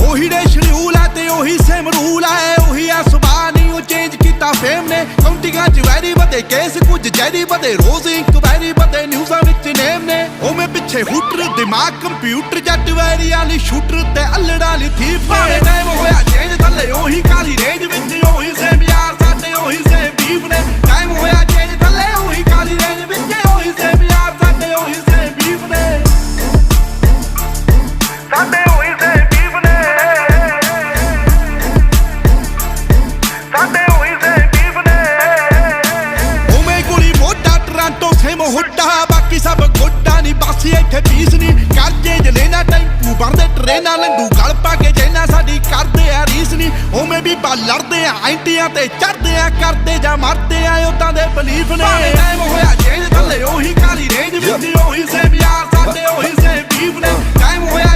ਉਹੀ ਡੇ ਸ਼ਡਿਊਲ ਹੈ ਤੇ ਉਹੀ ਸੇਮ ਰੂਲ ਹੈ, ਉਹੀ ਆ ਸੁਭਾਅ ਨਹੀਂ ਉਹ ਚੇਂਜ ਕੀਤਾ ਫੇਮ ਨੇ। ਕਾਉਂਟਿੰਗਾਂ 'ਚ ਵੈਰੀ ਵਧੇ ਕੇਸ ਕੁਝ ਜੈਰੀ ਵਧੇ, ਰੋਜ਼ ਇਨਕੁਆਇਰੀ ਵਧੇ ਨਿਊਜ਼ਾਂ ਵਿੱਚ ਨੇਮ ਨੇ। ਉਵੇਂ ਪਿੱਛੇ ਹੂਟਰ ਦਿਮਾਗ ਕੰਪਿਊਟਰ ਜੱਟ ਵੈਰੀ ਵਾਲੀ ਸ਼ੂਟਰ ਤੇ ਅਲੜਾ ਲਈ ਥੀਪ ਨੇ। ਟਾਈਮ ਹੋਇਆ ਚੇਂਜ ਥੱਲੇ ਉਹੀ ਕਾਲੀ ਰੇਂਜ ਵਿੱਚ ਉਹੀ ਸੇਮ ਯਾਰ ਸਾਡੇ ਉਹੀ ਸੇਮ ਬੀਫ ਨੇ। ਟਾਈਮ ਹੋਇਆ ਚੇਂਜ ਥੱਲੇ ਉਹੀ ਕਾਲੀ ਰੇਂਜ ਵਿੱਚ ਉਹੀ ਸੇਮ ਯਾਰ ਸਾਡੇ ਉਹੀ ਸੇਮ ਬੀਫ ਨੇ। ਸਾਡੇ ਉਹੀ ਸੇਮ ਬੀਫ ਨੇ, ਸਾਡੇ ਉਹੀ ਸੇਮ ਬੀਫ ਨੇ। ਉਵੇਂ ਗੋਲੀ ਮੋਢਾ ਟਰਾਂਟੋ ਸੇਮ ਹੁੱਡਾ, ਬਾਕੀ ਸਭ ਗੋਡਾ ਨਹੀਂ ਬਸ ਇੱਥੇ ਪੀਸ ਨਹੀਂ। ਕਰਜੇ ਜਲੇਨਾ ਟੈਂਪੂ ਬਣਦੇ ਟਰੇਨਾਂ ਲੰਗੂ ਗਲ ਪਾ ਕੇ ਜੈਨਾ ਸਾਡੀ ਕਰਦੇ ਆ ਰੀਸ ਨਹੀਂ। ਉਵੇਂ ਵੀ ਬਾ ਲੜਦੇ ਆ ਐਂਟੀਆਂ ਤੇ ਚੜਦੇ ਆ, ਕਰਦੇ ਜਾਂ ਮਰਦੇ ਆ ਉਦਾਂ ਦੇ ਬਲੀਫ ਨੇ। ਟਾਈਮ ਹੋਇਆ ਚੇਂਜ ਥੱਲੇ ਉਹੀ ਕਾਲੀ ਰੇਂਜ ਵਿੱਚ ਉਹੀ ਸੇਮ ਯਾਰ ਸਾਡੇ ਉਹੀ ਸੇਮ ਬੀਫ ਨੇ। ਟਾਈਮ ਹੋਇਆ